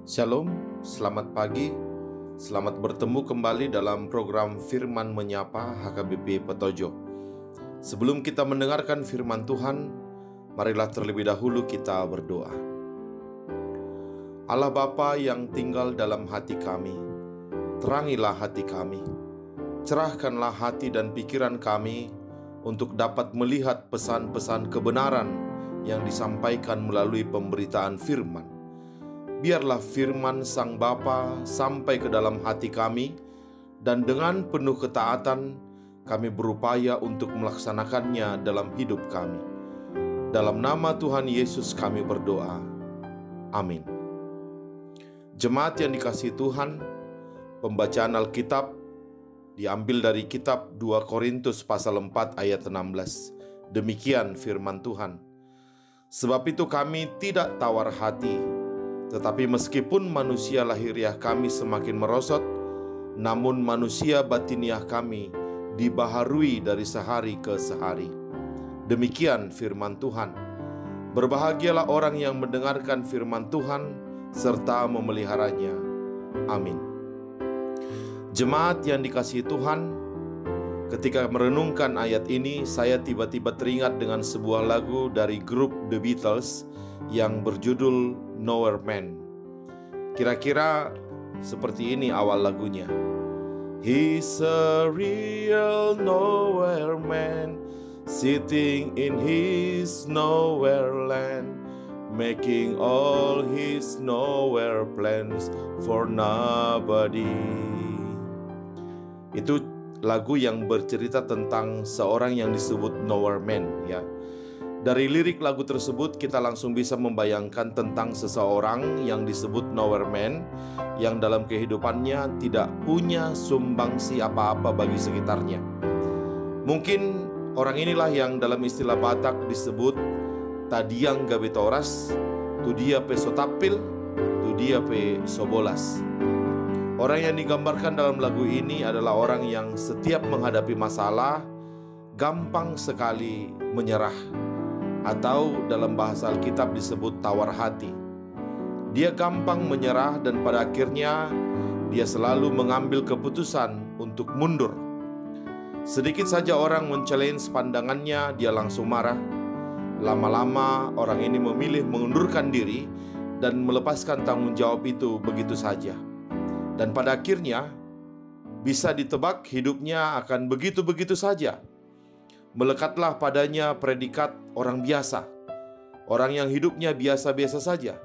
Shalom, selamat pagi, selamat bertemu kembali dalam program Firman Menyapa HKBP Petojo. Sebelum kita mendengarkan firman Tuhan, marilah terlebih dahulu kita berdoa. Allah Bapa yang tinggal dalam hati kami, terangilah hati kami, cerahkanlah hati dan pikiran kami untuk dapat melihat pesan-pesan kebenaran yang disampaikan melalui pemberitaan firman. Biarlah firman Sang Bapa sampai ke dalam hati kami, dan dengan penuh ketaatan kami berupaya untuk melaksanakannya dalam hidup kami. Dalam nama Tuhan Yesus kami berdoa. Amin. Jemaat yang dikasihi Tuhan, pembacaan Alkitab diambil dari kitab 2 Korintus pasal 4 ayat 16. Demikian firman Tuhan. Sebab itu kami tidak tawar hati, tetapi meskipun manusia lahiriah kami semakin merosot, namun manusia batiniah kami dibaharui dari sehari ke sehari. Demikian firman Tuhan. Berbahagialah orang yang mendengarkan firman Tuhan serta memeliharanya. Amin. Jemaat yang dikasihi Tuhan, ketika merenungkan ayat ini, saya tiba-tiba teringat dengan sebuah lagu dari grup The Beatles yang berjudul Nowhere Man. Kira-kira seperti ini awal lagunya. He's a real nowhere man, sitting in his nowhere land, making all his nowhere plans for nobody. Itu lagu yang bercerita tentang seorang yang disebut nowhere man, ya. Dari lirik lagu tersebut kita langsung bisa membayangkan tentang seseorang yang disebut nowhere man, yang dalam kehidupannya tidak punya sumbangsi apa-apa bagi sekitarnya. Mungkin orang inilah yang dalam istilah Batak disebut tadiang gabetoras, tu dia pe sotapil, tu dia pe sobolas. Orang yang digambarkan dalam lagu ini adalah orang yang setiap menghadapi masalah gampang sekali menyerah, atau dalam bahasa Alkitab disebut tawar hati. Dia gampang menyerah dan pada akhirnya dia selalu mengambil keputusan untuk mundur. Sedikit saja orang men-challenge pandangannya, dia langsung marah. Lama-lama orang ini memilih mengundurkan diri dan melepaskan tanggung jawab itu begitu saja. Dan pada akhirnya bisa ditebak hidupnya akan begitu-begitu saja. Melekatlah padanya predikat orang biasa, orang yang hidupnya biasa-biasa saja,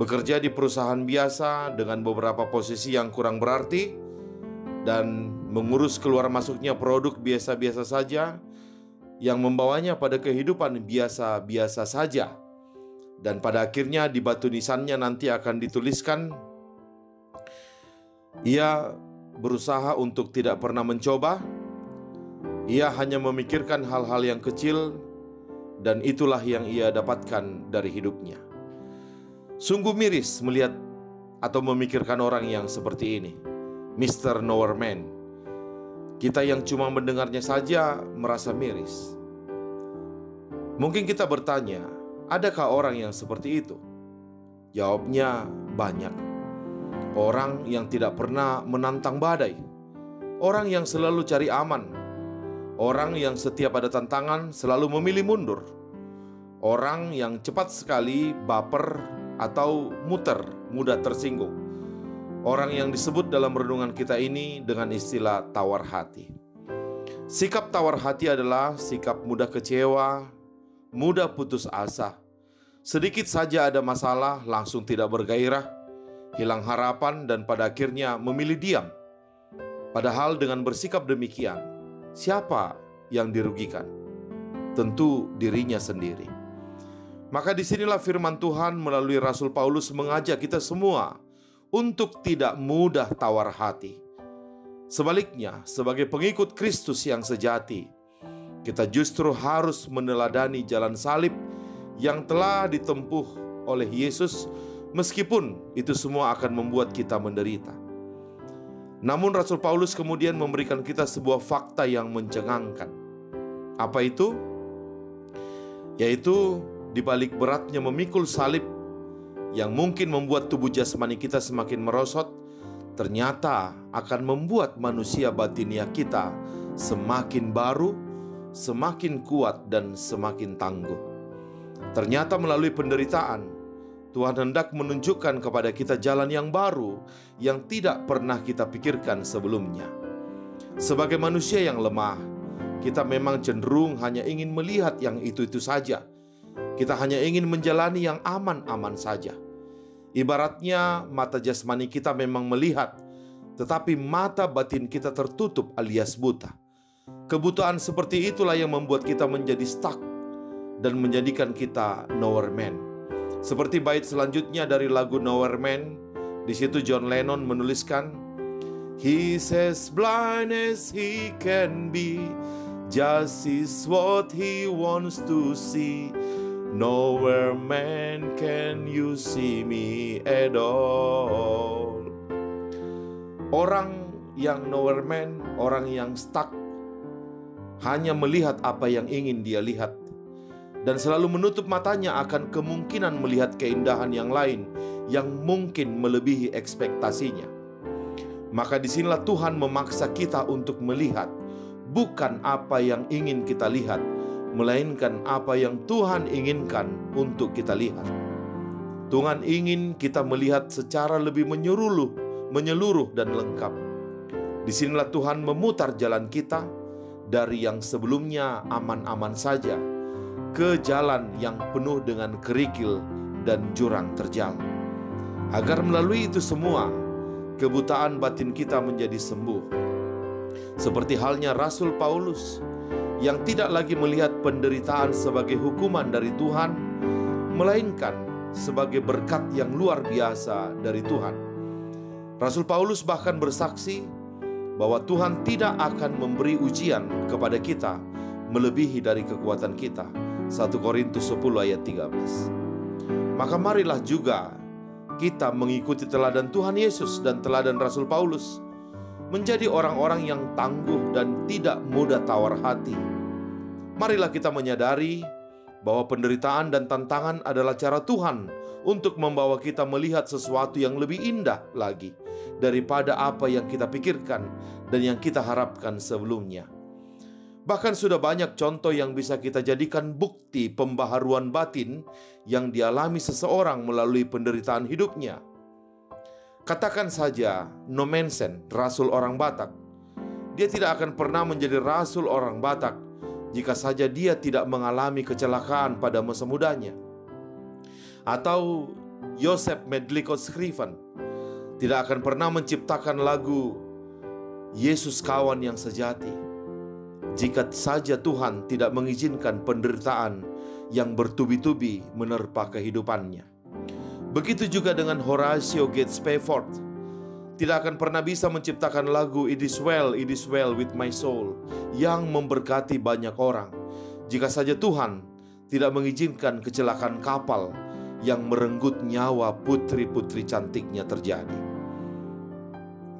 bekerja di perusahaan biasa dengan beberapa posisi yang kurang berarti, dan mengurus keluar masuknya produk biasa-biasa saja, yang membawanya pada kehidupan biasa-biasa saja. Dan pada akhirnya di batu nisannya nanti akan dituliskan, ia berusaha untuk tidak pernah mencoba. Ia hanya memikirkan hal-hal yang kecil, dan itulah yang ia dapatkan dari hidupnya. Sungguh miris melihat atau memikirkan orang yang seperti ini, Mr. Nowhere Man. Kita yang cuma mendengarnya saja merasa miris. Mungkin kita bertanya, adakah orang yang seperti itu? Jawabnya banyak. Orang yang tidak pernah menantang badai, orang yang selalu cari aman, orang yang setiap ada tantangan selalu memilih mundur, orang yang cepat sekali baper atau mudah tersinggung, orang yang disebut dalam renungan kita ini dengan istilah tawar hati. Sikap tawar hati adalah sikap mudah kecewa, mudah putus asa. Sedikit saja ada masalah langsung tidak bergairah, hilang harapan, dan pada akhirnya memilih diam. Padahal dengan bersikap demikian, siapa yang dirugikan? Tentu dirinya sendiri. Maka disinilah firman Tuhan melalui Rasul Paulus mengajak kita semua untuk tidak mudah tawar hati. Sebaliknya, sebagai pengikut Kristus yang sejati, kita justru harus meneladani jalan salib yang telah ditempuh oleh Yesus, meskipun itu semua akan membuat kita menderita. Namun Rasul Paulus kemudian memberikan kita sebuah fakta yang mencengangkan. Apa itu? Yaitu di balik beratnya memikul salib, yang mungkin membuat tubuh jasmani kita semakin merosot, ternyata akan membuat manusia batinia kita semakin baru, semakin kuat, dan semakin tangguh. Ternyata melalui penderitaan, Tuhan hendak menunjukkan kepada kita jalan yang baru yang tidak pernah kita pikirkan sebelumnya. Sebagai manusia yang lemah, kita memang cenderung hanya ingin melihat yang itu-itu saja. Kita hanya ingin menjalani yang aman-aman saja. Ibaratnya mata jasmani kita memang melihat, tetapi mata batin kita tertutup alias buta. Kebutaan seperti itulah yang membuat kita menjadi stuck dan menjadikan kita nowhere man. Seperti bait selanjutnya dari lagu Nowhere Man, di situ John Lennon menuliskan, "He's as blind as he can be, just is what he wants to see. Nowhere man can you see me at all." Orang yang nowhere man, orang yang stuck, hanya melihat apa yang ingin dia lihat, dan selalu menutup matanya akan kemungkinan melihat keindahan yang lain yang mungkin melebihi ekspektasinya. Maka disinilah Tuhan memaksa kita untuk melihat bukan apa yang ingin kita lihat, melainkan apa yang Tuhan inginkan untuk kita lihat. Tuhan ingin kita melihat secara lebih menyeluruh dan lengkap. Disinilah Tuhan memutar jalan kita dari yang sebelumnya aman-aman saja ke jalan yang penuh dengan kerikil dan jurang terjal. Agar melalui itu semua, kebutaan batin kita menjadi sembuh. Seperti halnya Rasul Paulus yang tidak lagi melihat penderitaan sebagai hukuman dari Tuhan, melainkan sebagai berkat yang luar biasa dari Tuhan. Rasul Paulus bahkan bersaksi bahwa Tuhan tidak akan memberi ujian kepada kita melebihi dari kekuatan kita. 1 Korintus 10 ayat 13. Maka marilah juga kita mengikuti teladan Tuhan Yesus dan teladan Rasul Paulus, menjadi orang-orang yang tangguh dan tidak mudah tawar hati. Marilah kita menyadari bahwa penderitaan dan tantangan adalah cara Tuhan untuk membawa kita melihat sesuatu yang lebih indah lagi daripada apa yang kita pikirkan dan yang kita harapkan sebelumnya. Bahkan sudah banyak contoh yang bisa kita jadikan bukti pembaharuan batin yang dialami seseorang melalui penderitaan hidupnya. Katakan saja Nommensen, rasul orang Batak. Dia tidak akan pernah menjadi rasul orang Batak jika saja dia tidak mengalami kecelakaan pada masa mudanya. Atau Joseph Medlico Scriven tidak akan pernah menciptakan lagu Yesus Kawan yang Sejati jika saja Tuhan tidak mengizinkan penderitaan yang bertubi-tubi menerpa kehidupannya. Begitu juga dengan Horatio Gates Spafford, tidak akan pernah bisa menciptakan lagu It is well with my soul yang memberkati banyak orang jika saja Tuhan tidak mengizinkan kecelakaan kapal yang merenggut nyawa putri-putri cantiknya terjadi.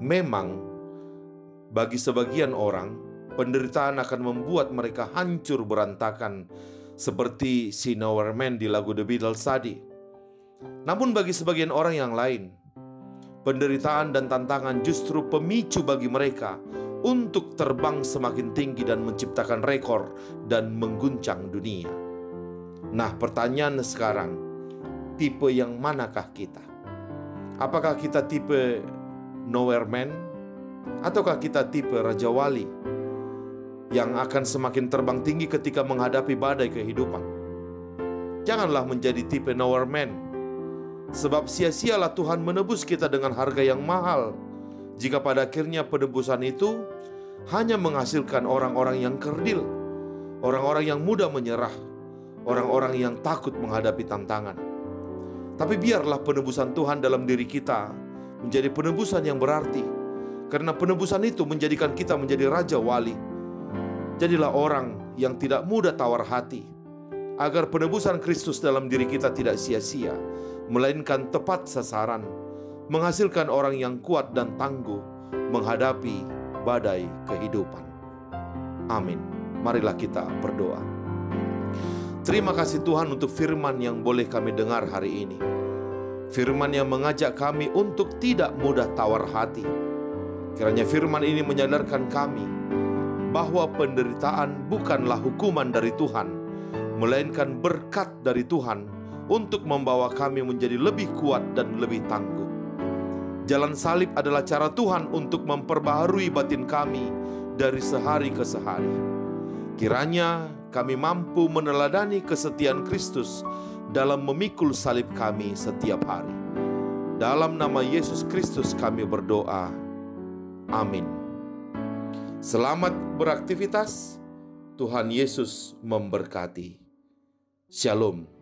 Memang bagi sebagian orang, penderitaan akan membuat mereka hancur berantakan seperti si Nowhere Man di lagu The Beatles tadi. Namun bagi sebagian orang yang lain, penderitaan dan tantangan justru pemicu bagi mereka untuk terbang semakin tinggi dan menciptakan rekor dan mengguncang dunia. Nah, pertanyaan sekarang, tipe yang manakah kita? Apakah kita tipe Nowhere Man? Ataukah kita tipe Raja Wali yang akan semakin terbang tinggi ketika menghadapi badai kehidupan? Janganlah menjadi tipe Nowhere Man, sebab sia-sialah Tuhan menebus kita dengan harga yang mahal jika pada akhirnya penebusan itu hanya menghasilkan orang-orang yang kerdil, orang-orang yang mudah menyerah, orang-orang yang takut menghadapi tantangan. Tapi biarlah penebusan Tuhan dalam diri kita menjadi penebusan yang berarti, karena penebusan itu menjadikan kita menjadi Raja Wali. Jadilah orang yang tidak mudah tawar hati, agar penebusan Kristus dalam diri kita tidak sia-sia, melainkan tepat sasaran, menghasilkan orang yang kuat dan tangguh menghadapi badai kehidupan. Amin. Marilah kita berdoa. Terima kasih Tuhan untuk firman yang boleh kami dengar hari ini. Firman yang mengajak kami untuk tidak mudah tawar hati. Kiranya firman ini menyadarkan kami bahwa penderitaan bukanlah hukuman dari Tuhan, melainkan berkat dari Tuhan untuk membawa kami menjadi lebih kuat dan lebih tangguh. Jalan salib adalah cara Tuhan untuk memperbaharui batin kami dari sehari ke sehari. Kiranya kami mampu meneladani kesetiaan Kristus dalam memikul salib kami setiap hari. Dalam nama Yesus Kristus kami berdoa. Amin. Selamat beraktivitas. Tuhan Yesus memberkati. Shalom.